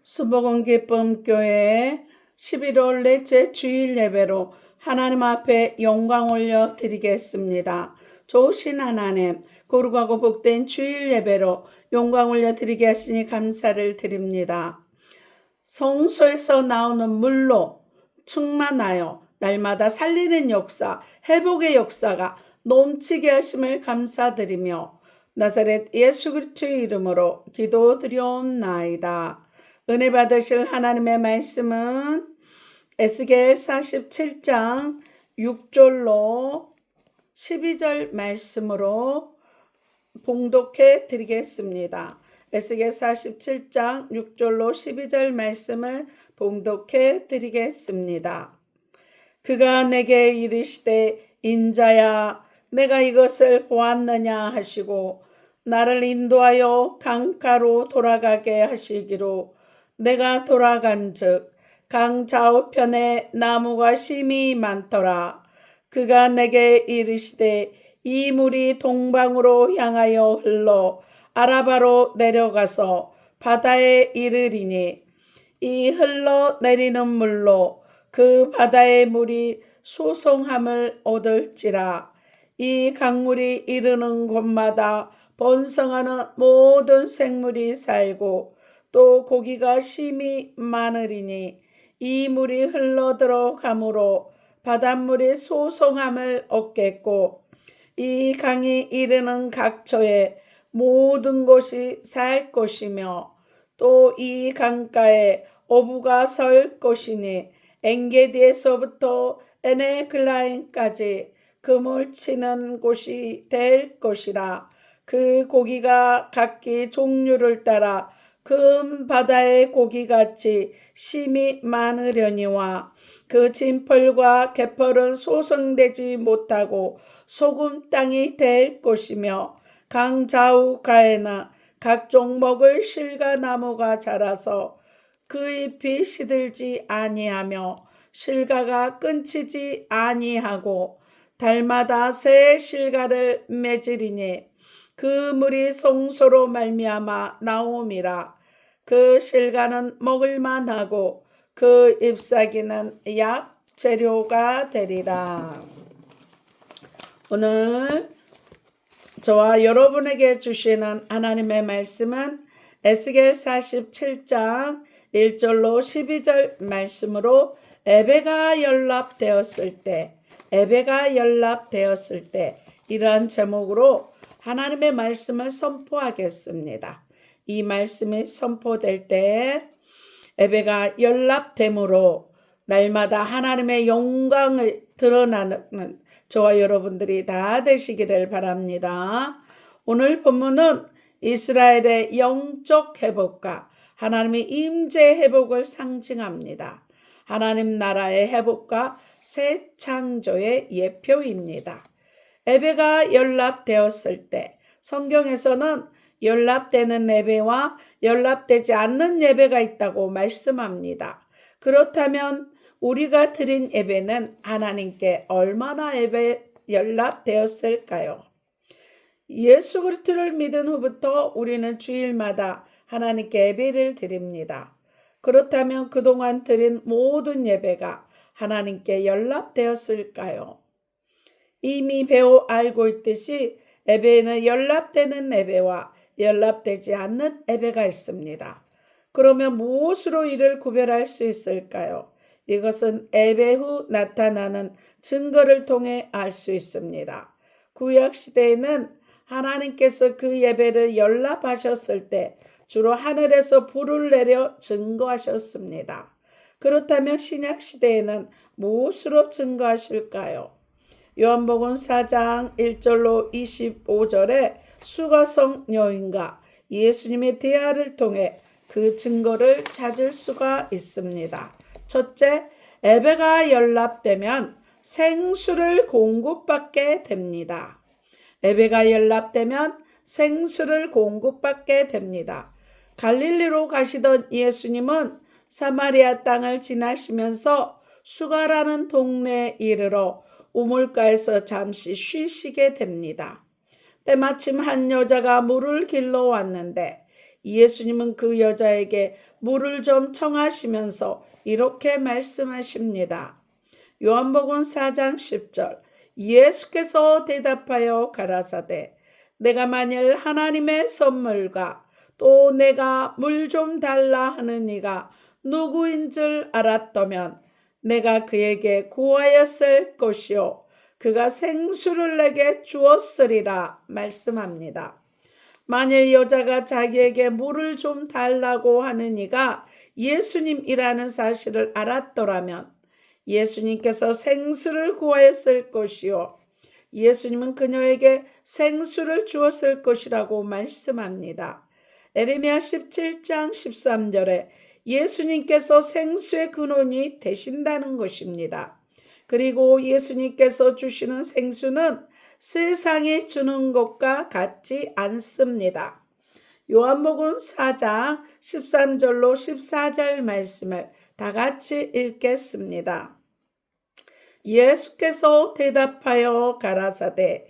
수복음 기쁨 교회 11월 넷째 주일 예배로 하나님 앞에 영광 올려 드리겠습니다. 좋으신 하나님, 거룩하고 복된 주일 예배로 영광 올려 드리게 하시니 감사를 드립니다. 성소에서 나오는 물로 충만하여 날마다 살리는 역사, 회복의 역사가 넘치게 하심을 감사드리며 나사렛 예수 그리스도의 이름으로 기도드리옵나이다. 은혜 받으실 하나님의 말씀은 에스겔 47장 6절로 12절 말씀으로 봉독해 드리겠습니다. 에스겔 47장 6절로 12절 말씀을 봉독해 드리겠습니다. 그가 내게 이르시되 인자야 내가 이것을 보았느냐 하시고 나를 인도하여 강가로 돌아가게 하시기로 내가 돌아간즉 강 좌우편에 나무가 심히 많더라. 그가 내게 이르시되 이 물이 동방으로 향하여 흘러 아라바로 내려가서 바다에 이르리니 이 흘러내리는 물로 그 바다의 물이 소송함을 얻을지라. 이 강물이 이르는 곳마다 번성하는 모든 생물이 살고 또 고기가 심히 많으리니 이 물이 흘러들어가므로 바닷물이 소송함을 얻겠고 이 강이 이르는 각처에 모든 곳이 살 것이며 또 이 강가에 어부가 설 것이니 엔게디에서부터 에네글라임까지 그물 치는 곳이 될 것이라. 그 고기가 각기 종류를 따라 금 바다의 고기같이 심히 많으려니와 그 진펄과 개펄은 소성되지 못하고 소금 땅이 될 것이며 강 좌우가에는 각종 먹을 실과나무가 자라서 그 잎이 시들지 아니하며 실과가 끊치지 아니하고 달마다 새 실과를 맺으리니 그 물이 성소로 말미암아 나옴이라. 그 실과는 먹을만하고 그 잎사귀는 약 재료가 되리라. 오늘 저와 여러분에게 주시는 하나님의 말씀은 에스겔 47장 1절로 12절 말씀으로 에베가 연락되었을 때 이러한 제목으로 하나님의 말씀을 선포하겠습니다. 이 말씀이 선포될 때 에베가 연락됨으로 날마다 하나님의 영광을 드러나는 저와 여러분들이 다 되시기를 바랍니다. 오늘 본문은 이스라엘의 영적 회복과 하나님의 임재 회복을 상징합니다. 하나님 나라의 회복과 새 창조의 예표입니다. 예배가 연락되었을 때 성경에서는 연락되는 예배와 연락되지 않는 예배가 있다고 말씀합니다. 그렇다면 우리가 드린 예배는 하나님께 얼마나 연락되었을까요? 예수 그리스도를 믿은 후부터 우리는 주일마다 하나님께 예배를 드립니다. 그렇다면 그동안 드린 모든 예배가 하나님께 연락되었을까요? 이미 배워 알고 있듯이 예배에는 연락되는 예배와 연락되지 않는 예배가 있습니다. 그러면 무엇으로 이를 구별할 수 있을까요? 이것은 예배 후 나타나는 증거를 통해 알 수 있습니다. 구약시대에는 하나님께서 그 예배를 연락하셨을 때 주로 하늘에서 불을 내려 증거하셨습니다. 그렇다면 신약시대에는 무엇으로 증거하실까요? 요한복음 4장 1절로 25절에 수가성 여인과 예수님의 대화를 통해 그 증거를 찾을 수가 있습니다. 첫째, 예배가 연락되면 생수를 공급받게 됩니다. 예배가 연락되면 생수를 공급받게 됩니다. 갈릴리로 가시던 예수님은 사마리아 땅을 지나시면서 수가라는 동네에 이르러 우물가에서 잠시 쉬시게 됩니다. 때마침 한 여자가 물을 길러 왔는데 예수님은 그 여자에게 물을 좀 청하시면서 이렇게 말씀하십니다. 요한복음 4장 10절. 예수께서 대답하여 가라사대 내가 만일 하나님의 선물과 또 내가 물 좀 달라 하는 이가 누구인 줄 알았다면 내가 그에게 구하였을 것이요 그가 생수를 내게 주었으리라 말씀합니다. 만일 여자가 자기에게 물을 좀 달라고 하는 이가 예수님이라는 사실을 알았더라면 예수님께서 생수를 구하였을 것이요 예수님은 그녀에게 생수를 주었을 것이라고 말씀합니다. 에레미야 17장 13절에 예수님께서 생수의 근원이 되신다는 것입니다. 그리고 예수님께서 주시는 생수는 세상이 주는 것과 같지 않습니다. 요한복음 4장 13절로 14절 말씀을 다 같이 읽겠습니다. 예수께서 대답하여 가라사대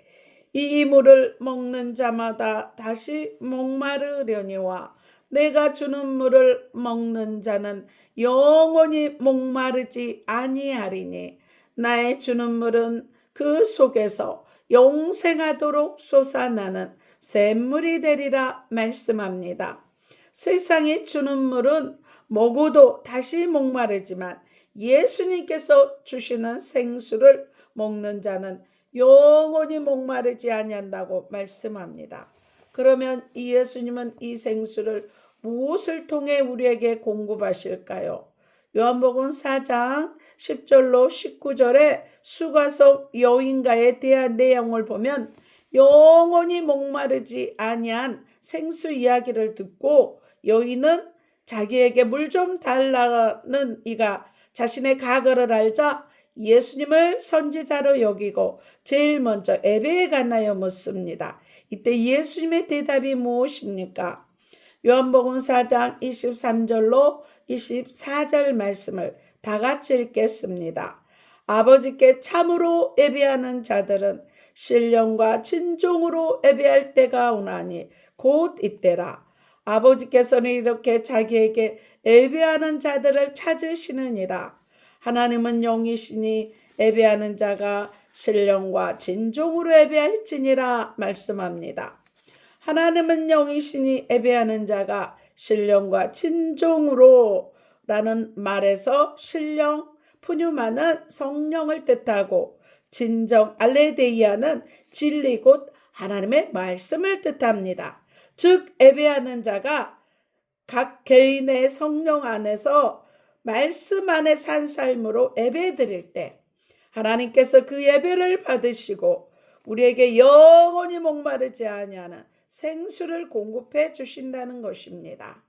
이 물을 먹는 자마다 다시 목마르려니와 내가 주는 물을 먹는 자는 영원히 목마르지 아니하리니 나의 주는 물은 그 속에서 영생하도록 솟아나는 샘물이 되리라 말씀합니다. 세상이 주는 물은 먹어도 다시 목마르지만 예수님께서 주시는 생수를 먹는 자는 영원히 목마르지 아니한다고 말씀합니다. 그러면 이 예수님은 이 생수를 무엇을 통해 우리에게 공급하실까요? 요한복음 4장 10절로 19절에 수가성 여인가에 대한 내용을 보면 영원히 목마르지 아니한 생수 이야기를 듣고 여인은 자기에게 물 좀 달라는 이가 자신의 과거를 알자 예수님을 선지자로 여기고 제일 먼저 예배에 갔나요 묻습니다. 이때 예수님의 대답이 무엇입니까? 요한복음 4장 23절로 24절 말씀을 다 같이 읽겠습니다. 아버지께 참으로 예배하는 자들은 신령과 진정으로 예배할 때가 오나니 곧 이때라. 아버지께서는 이렇게 자기에게 예배하는 자들을 찾으시느니라. 하나님은 영이시니 예배하는 자가 신령과 진정으로 예배할지니라 말씀합니다. 하나님은 영이시니 예배하는 자가 신령과 진정으로 라는 말에서 신령, 푸뉴마는 성령을 뜻하고 진정, 알레데이아는 진리 곧 하나님의 말씀을 뜻합니다. 즉 예배하는 자가 각 개인의 성령 안에서 말씀 안에 산 삶으로 예배 드릴 때 하나님께서 그 예배를 받으시고 우리에게 영원히 목마르지 아니하는 생수를 공급해 주신다는 것입니다.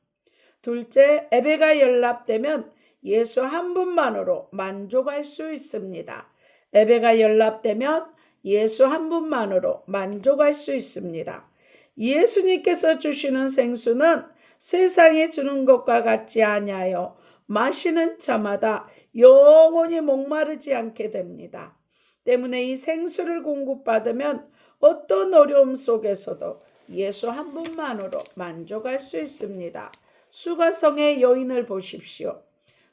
둘째, 예배가 연락되면 예수 한 분만으로 만족할 수 있습니다. 예배가 연락되면 예수 한 분만으로 만족할 수 있습니다. 예수님께서 주시는 생수는 세상에 주는 것과 같지 아니하여 마시는 자마다 영원히 목마르지 않게 됩니다. 때문에 이 생수를 공급받으면 어떤 어려움 속에서도 예수 한 분만으로 만족할 수 있습니다. 수가성의 여인을 보십시오.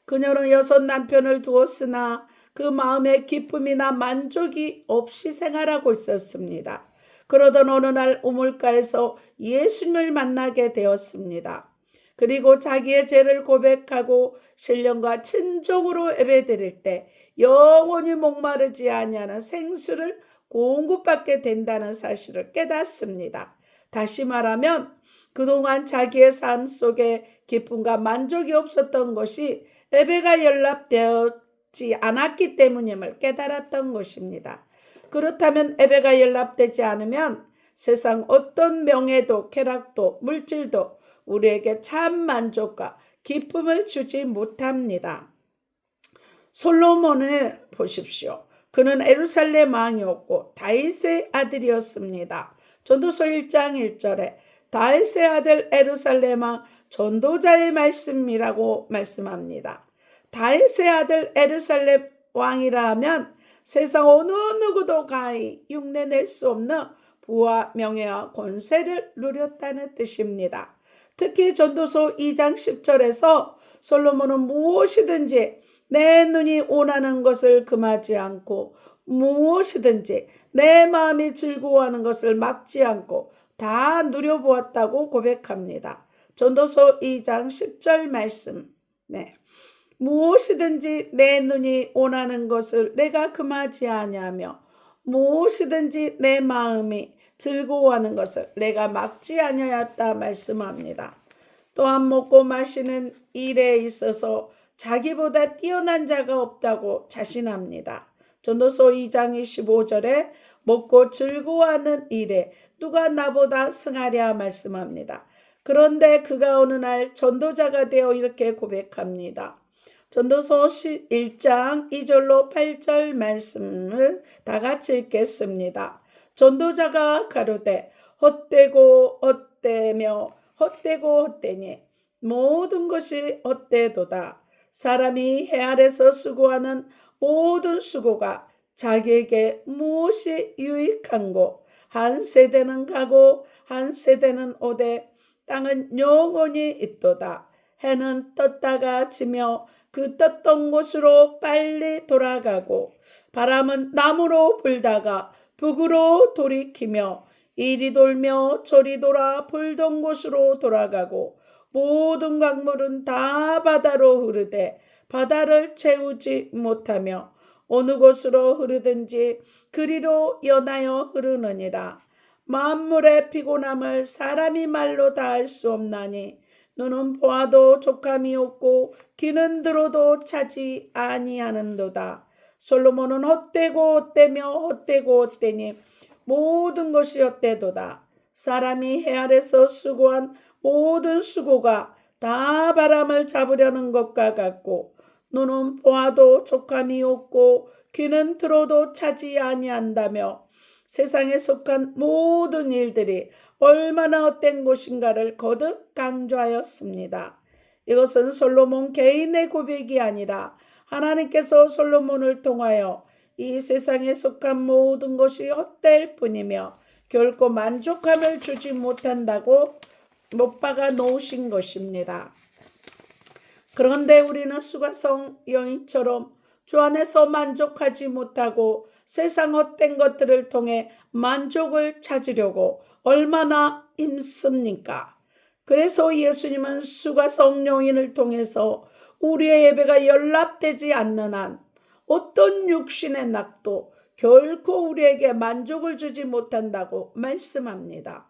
그녀는 6 남편을 두었으나 그 마음에 기쁨이나 만족이 없이 생활하고 있었습니다. 그러던 어느 날 우물가에서 예수님을 만나게 되었습니다. 그리고 자기의 죄를 고백하고 신령과 친정으로 예배드릴 때 영원히 목마르지 아니하는 생수를 공급받게 된다는 사실을 깨닫습니다. 다시 말하면 그동안 자기의 삶 속에 기쁨과 만족이 없었던 것이 예배가 연락되지 않았기 때문임을 깨달았던 것입니다. 그렇다면 예배가 연락되지 않으면 세상 어떤 명예도 쾌락도 물질도 우리에게 참 만족과 기쁨을 주지 못합니다. 솔로몬을 보십시오. 그는 예루살렘 왕이었고 다윗의 아들이었습니다. 전도서 1장 1절에 다윗의 아들 예루살렘 왕 전도자의 말씀이라고 말씀합니다. 다윗의 아들 예루살렘 왕이라 하면 세상 어느 누구도 가히 흉내낼 수 없는 부와 명예와 권세를 누렸다는 뜻입니다. 특히 전도서 2장 10절에서 솔로몬은 무엇이든지 내 눈이 원하는 것을 금하지 않고 무엇이든지 내 마음이 즐거워하는 것을 막지 않고 다 누려보았다고 고백합니다. 전도서 2장 10절 말씀. 네. 무엇이든지 내 눈이 원하는 것을 내가 금하지 아니하며 무엇이든지 내 마음이 즐거워하는 것을 내가 막지 아니하였다 말씀합니다. 또한 먹고 마시는 일에 있어서 자기보다 뛰어난 자가 없다고 자신합니다. 전도서 2장 25절에 먹고 즐거워하는 일에 누가 나보다 승하랴 말씀합니다. 그런데 그가 어느 날 전도자가 되어 이렇게 고백합니다. 전도서 1장 2절로 8절 말씀을 다 같이 읽겠습니다. 전도자가 가로되 헛되고 헛되며 헛되고 헛되니 모든 것이 헛되도다. 사람이 해 아래서 수고하는 모든 수고가 자기에게 무엇이 유익한고 한 세대는 가고 한 세대는 오되 땅은 영원히 있도다. 해는 떴다가 지며 그 떴던 곳으로 빨리 돌아가고 바람은 남으로 불다가 북으로 돌이키며 이리 돌며 저리 돌아 불던 곳으로 돌아가고 모든 강물은 다 바다로 흐르되 바다를 채우지 못하며 어느 곳으로 흐르든지 그리로 연하여 흐르느니라. 만물의 피곤함을 사람이 말로 다 할 수 없나니 눈은 보아도 족함이 없고 귀는 들어도 차지 아니하는도다. 솔로몬은 헛되고 헛되며 헛되고 헛되니 모든 것이 헛되도다. 사람이 해 아래서 수고한 모든 수고가 다 바람을 잡으려는 것과 같고 눈은 보아도 족함이 없고 귀는 들어도 차지 아니한다며 세상에 속한 모든 일들이 얼마나 헛된 것인가를 거듭 강조하였습니다. 이것은 솔로몬 개인의 고백이 아니라 하나님께서 솔로몬을 통하여 이 세상에 속한 모든 것이 헛될 뿐이며 결코 만족함을 주지 못한다고 못 박아 놓으신 것입니다. 그런데 우리는 수가성 여인처럼 주 안에서 만족하지 못하고 세상 헛된 것들을 통해 만족을 찾으려고 얼마나 힘씁니까? 그래서 예수님은 수가성 여인을 통해서 우리의 예배가 연락되지 않는 한 어떤 육신의 낙도 결코 우리에게 만족을 주지 못한다고 말씀합니다.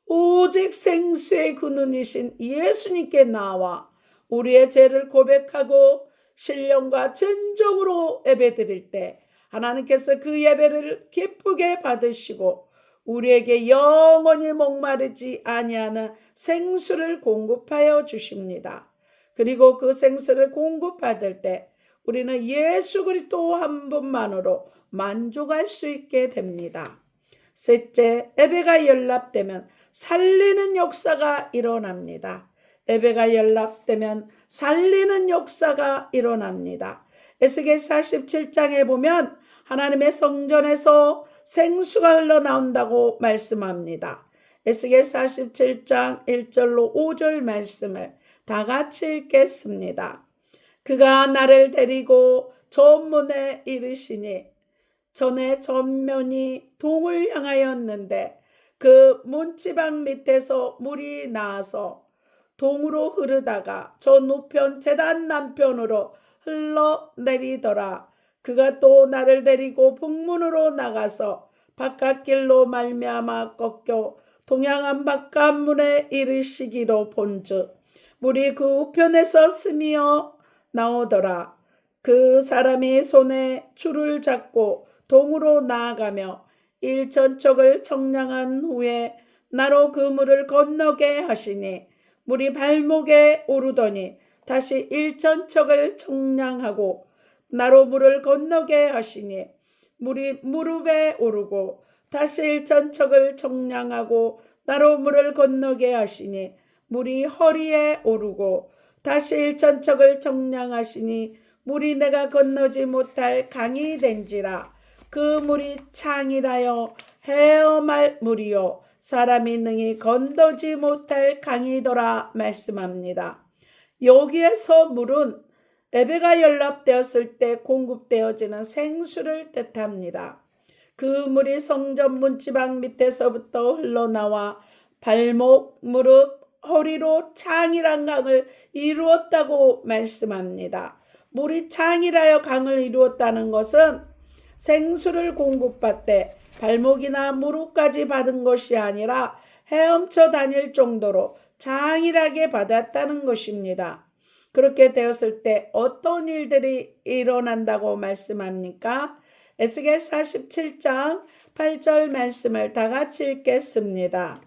오직 생수의 그 눈이신 예수님께 나와 우리의 죄를 고백하고 신령과 진정으로 예배드릴 때 하나님께서 그 예배를 기쁘게 받으시고 우리에게 영원히 목마르지 아니하는 생수를 공급하여 주십니다. 그리고 그 생수를 공급받을 때 우리는 예수 그리스도 한 분만으로 만족할 수 있게 됩니다. 셋째, 예배가 연락되면 살리는 역사가 일어납니다. 예배가 연락되면 살리는 역사가 일어납니다. 에스겔 47장에 보면 하나님의 성전에서 생수가 흘러나온다고 말씀합니다. 에스겔 47장 1절로 5절 말씀을 다 같이 읽겠습니다. 그가 나를 데리고 전문에 이르시니 전에 전면이 동을 향하였는데 그 문지방 밑에서 물이 나와서 동으로 흐르다가 저 우편 제단 남편으로 흘러내리더라. 그가 또 나를 데리고 북문으로 나가서 바깥길로 말미암아 꺾여 동양한 바깥문에 이르시기로 본즉 물이 그 우편에서 스미어 나오더라. 그 사람이 손에 줄을 잡고 동으로 나아가며 일천척을 청량한 후에 나로 그 물을 건너게 하시니 물이 발목에 오르더니 다시 일천척을 청량하고 나로 물을 건너게 하시니 물이 무릎에 오르고 다시 일천척을 청량하고 나로 물을 건너게 하시니 물이 허리에 오르고 다시 일천척을 청량하시니 물이 내가 건너지 못할 강이 된지라. 그 물이 창이라여 헤엄할 물이요 사람이 능히 건너지 못할 강이더라 말씀합니다. 여기에서 물은 예배가 연락되었을 때 공급되어지는 생수를 뜻합니다. 그 물이 성전 문지방 밑에서부터 흘러나와 발목, 무릎, 허리로 창이란 강을 이루었다고 말씀합니다. 물이 창이라여 강을 이루었다는 것은 생수를 공급받되 발목이나 무릎까지 받은 것이 아니라 헤엄쳐 다닐 정도로 장일하게 받았다는 것입니다. 그렇게 되었을 때 어떤 일들이 일어난다고 말씀합니까? 에스겔 47장 8절 말씀을 다 같이 읽겠습니다.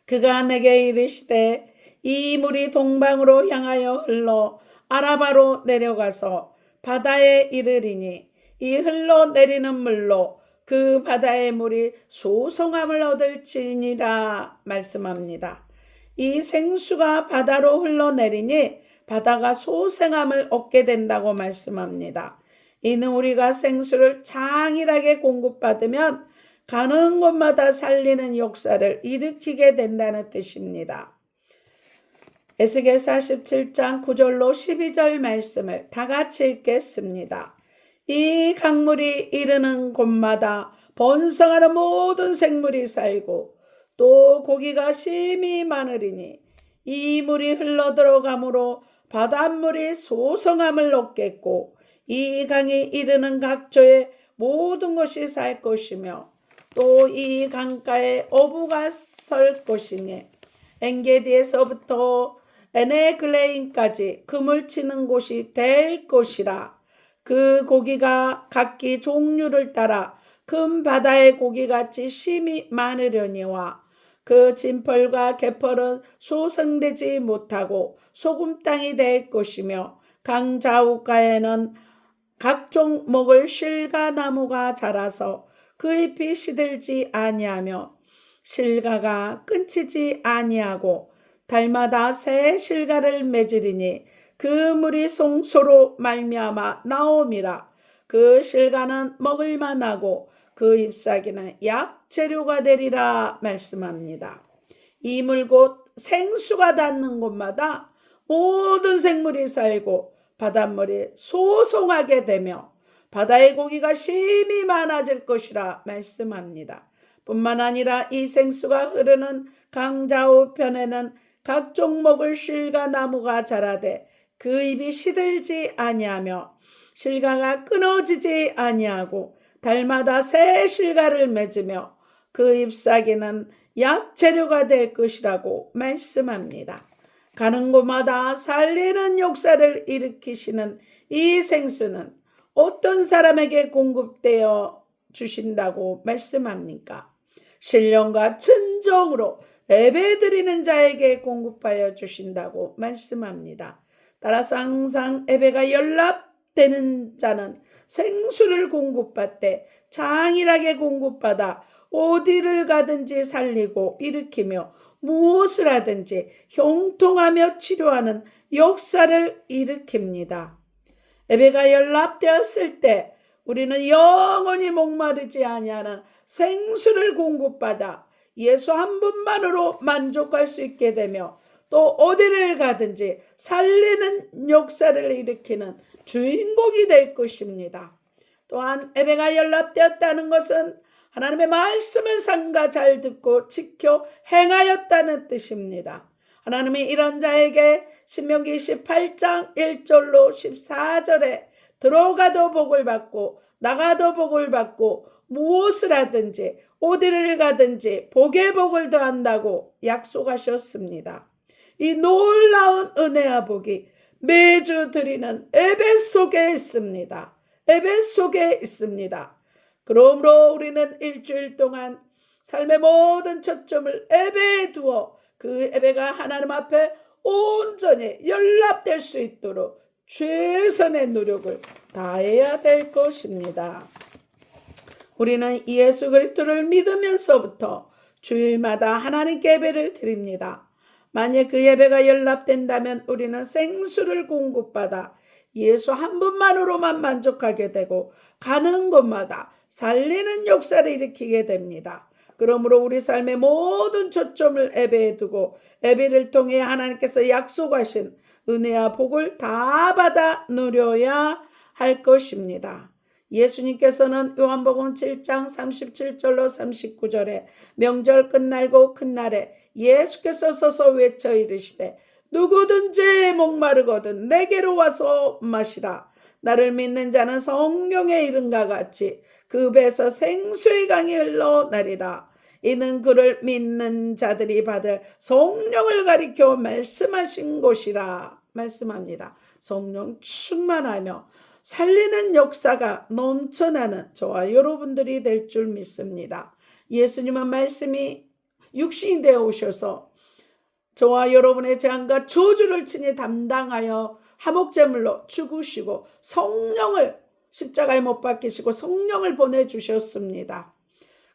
그가 내게 이르시되 이 물이 동방으로 향하여 흘러 아라바로 내려가서 바다에 이르리니 이 흘러내리는 물로 그 바다의 물이 소송함을 얻을지니라 말씀합니다. 이 생수가 바다로 흘러내리니 바다가 소생함을 얻게 된다고 말씀합니다. 이는 우리가 생수를 장일하게 공급받으면 가는 곳마다 살리는 역사를 일으키게 된다는 뜻입니다. 에스겔 47장 9절로 12절 말씀을 다 같이 읽겠습니다. 이 강물이 이르는 곳마다 번성하는 모든 생물이 살고 또 고기가 심히 많으리니 이 물이 흘러들어가므로 바닷물이 소성함을 얻겠고 이 강이 이르는 각처에 모든 것이 살 것이며 또 이 강가에 어부가 설 것이니 엔게디에서부터 에네글레인까지 그물 치는 곳이 될 것이라. 그 고기가 각기 종류를 따라 큰 바다의 고기같이 심히 많으려니와 그 진펄과 개펄은 소생되지 못하고 소금 땅이 될 것이며 강 좌우가에는 각종 먹을 실가나무가 자라서 그 잎이 시들지 아니하며 실가가 끊치지 아니하고 달마다 새 실가를 맺으리니 그 물이 송소로 말미암아 나옴이라. 그 실가는 먹을만하고 그 잎사귀는 약재료가 되리라 말씀합니다. 이 물 곧 생수가 닿는 곳마다 모든 생물이 살고 바닷물이 소송하게 되며 바다의 고기가 심히 많아질 것이라 말씀합니다. 뿐만 아니라 이 생수가 흐르는 강 좌우편에는 각종 먹을 실가 나무가 자라되 그 잎이 시들지 아니하며 실가가 끊어지지 아니하고 달마다 새 실가를 맺으며 그 잎사귀는 약재료가 될 것이라고 말씀합니다. 가는 곳마다 살리는 역사를 일으키시는 이 생수는 어떤 사람에게 공급되어 주신다고 말씀합니까? 신령과 진정으로 예배드리는 자에게 공급하여 주신다고 말씀합니다. 따라서 항상 예배가 연락되는 자는 생수를 공급받되 장일하게 공급받아 어디를 가든지 살리고 일으키며 무엇을 하든지 형통하며 치료하는 역사를 일으킵니다. 예배가 연락되었을 때 우리는 영원히 목마르지 아니하는 생수를 공급받아 예수 한 분만으로 만족할 수 있게 되며 또 어디를 가든지 살리는 역사를 일으키는 주인공이 될 것입니다. 또한 예배가 연락되었다는 것은 하나님의 말씀을 삼가 잘 듣고 지켜 행하였다는 뜻입니다. 하나님이 이런 자에게 신명기 18장 1절로 14절에 들어가도 복을 받고 나가도 복을 받고 무엇을 하든지 어디를 가든지 복의 복을 더한다고 약속하셨습니다. 이 놀라운 은혜와 복이 매주 드리는 예배 속에 있습니다. 예배 속에 있습니다. 그러므로 우리는 일주일 동안 삶의 모든 초점을 예배에 두어 그 예배가 하나님 앞에 온전히 연락될 수 있도록 최선의 노력을 다해야 될 것입니다. 우리는 예수 그리스도를 믿으면서부터 주일마다 하나님께 예배를 드립니다. 만약 그 예배가 연락된다면 우리는 생수를 공급받아 예수 한 분만으로만 만족하게 되고 가는 곳마다 살리는 역사를 일으키게 됩니다. 그러므로 우리 삶의 모든 초점을 예배에 두고 예배를 통해 하나님께서 약속하신 은혜와 복을 다 받아 누려야 할 것입니다. 예수님께서는 요한복음 7장 37절로 39절에 명절 끝날고 큰 날에 예수께서 서서 외쳐 이르시되 누구든지 목마르거든 내게로 와서 마시라. 나를 믿는 자는 성경에 이른과 같이 그 배에서 생수의 강이 흘러나리라. 이는 그를 믿는 자들이 받을 성령을 가리켜 말씀하신 곳이라. 말씀합니다. 성령 충만하며 살리는 역사가 넘쳐나는 저와 여러분들이 될 줄 믿습니다. 예수님은 말씀이 육신이 되어 오셔서 저와 여러분의 재앙과 저주를 친히 담당하여 화목제물로 죽으시고 성령을 십자가에 못 박히시고 성령을 보내주셨습니다.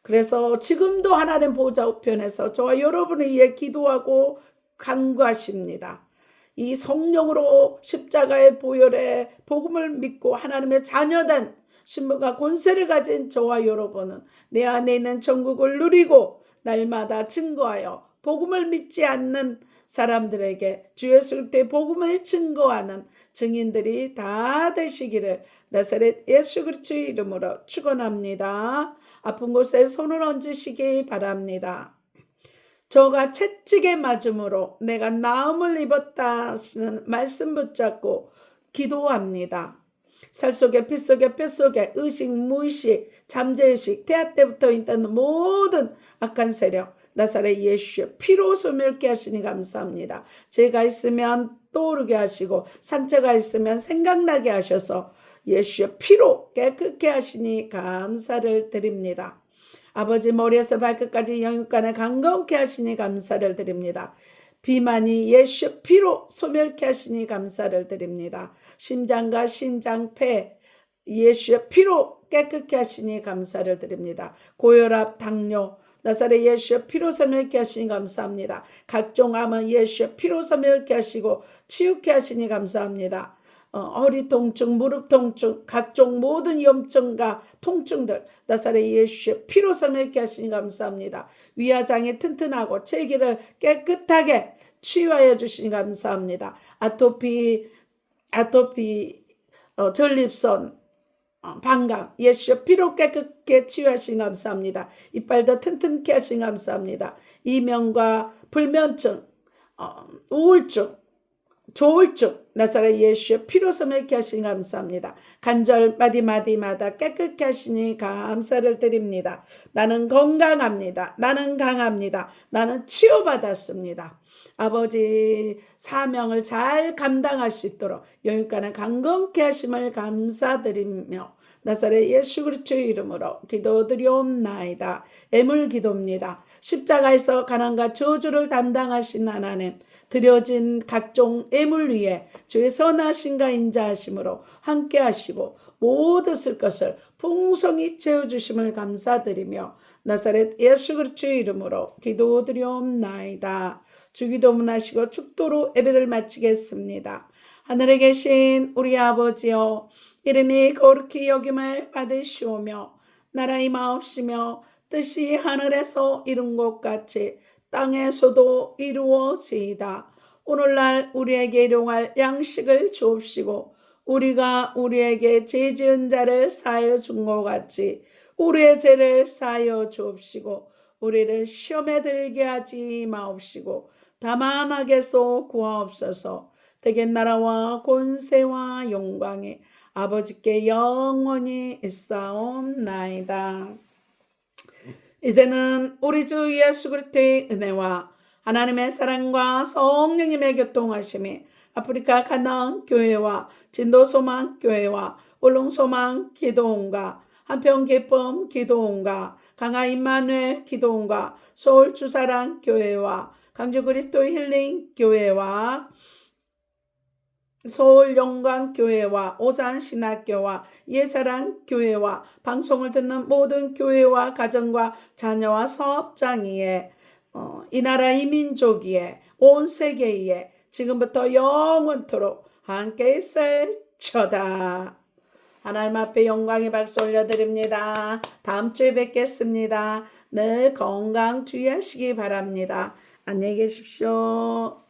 그래서 지금도 하나님 보좌 우편에서 저와 여러분을 위해 기도하고 간구하십니다. 이 성령으로 십자가의 보혈에 복음을 믿고 하나님의 자녀된 신분과 권세를 가진 저와 여러분은 내 안에 있는 천국을 누리고 날마다 증거하여 복음을 믿지 않는 사람들에게 주 예수 그리스도의 복음을 증거하는 증인들이 다 되시기를 나사렛 예수 그리스도의 이름으로 축원합니다. 아픈 곳에 손을 얹으시기 바랍니다. 저가 채찍에 맞음으로 내가 나음을 입었다 하시는 말씀 붙잡고 기도합니다. 살속에 피속에 뼛속에 의식 무의식 잠재의식 태아 때부터 있던 모든 악한 세력 나사렛 예수의 피로 소멸케 하시니 감사합니다. 죄가 있으면 떠오르게 하시고 상처가 있으면 생각나게 하셔서 예수의 피로 깨끗게 하시니 감사를 드립니다. 아버지 머리에서 발끝까지 영육간에 강건케 하시니 감사를 드립니다. 비만이 예수의 피로 소멸케 하시니 감사를 드립니다. 심장과 신장, 폐 예수의 피로 깨끗게 하시니 감사를 드립니다. 고혈압, 당뇨 나사렛 예수의 피로 소멸케 하시니 감사합니다. 각종 암은 예수의 피로 소멸케 하시고 치유케 하시니 감사합니다. 허리 통증, 무릎 통증, 각종 모든 염증과 통증들 나사렛 예수의 피로 소멸케 하시니 감사합니다. 위화장이 튼튼하고 체기를 깨끗하게 치유하여 주시니 감사합니다. 아토피, 전립선, 방광 예수의 피로 깨끗게 치유하시니 감사합니다. 이빨도 튼튼케 하시니 감사합니다. 이명과 불면증, 우울증, 조울증 나사렛 예수의 피로 소멸케 하시니 감사합니다. 간절 마디마디마다 깨끗게 하시니 감사를 드립니다. 나는 건강합니다. 나는 강합니다. 나는 치유받았습니다. 아버지 사명을 잘 감당할 수 있도록 영육간에 강건케 하심을 감사드리며 나사렛 예수 그리스도의 이름으로 기도드리옵나이다. 애물기도입니다. 십자가에서 가난과 저주를 담당하신 하나님 드려진 각종 애물 위에 주의 선하심과 인자하심으로 함께 하시고 모두 쓸 것을 풍성히 채워주심을 감사드리며 나사렛 예수 그리스도의 이름으로 기도드리옵나이다. 주기도문 하시고 축도로 예배를 마치겠습니다. 하늘에 계신 우리 아버지여 이름이 거룩히 여김을 받으시오며 나라의 마옵시며 뜻이 하늘에서 이룬 것 같이 땅에서도 이루어지이다. 오늘날 우리에게 일용할 양식을 주옵시고 우리가 우리에게 죄 지은 자를 사하여 준 것 같이 우리의 죄를 사하여 주옵시고 우리를 시험에 들게 하지 마옵시고 다만 악에서 구하옵소서. 대개 나라와 권세와 영광이 아버지께 영원히 있사옵나이다. 이제는 우리 주 예수 그리스도의 은혜와 하나님의 사랑과 성령님의 교통하심이 아프리카 가나안 교회와 진도소망 교회와 울릉소망 기도원과 한평 기쁨 기도원과 강화 임마누엘 기도원과 서울 주사랑 교회와 강주 그리스도 힐링 교회와 서울 영광 교회와 오산 신학교와 예사랑 교회와 방송을 듣는 모든 교회와 가정과 자녀와 사업장위에 이 나라 이 민족위에 온 세계에 지금부터 영원토록 함께 있을처다. 하나님 앞에 영광의 박수 올려드립니다. 다음 주에 뵙겠습니다. 늘 건강 주의하시기 바랍니다. 안녕히 계십시오.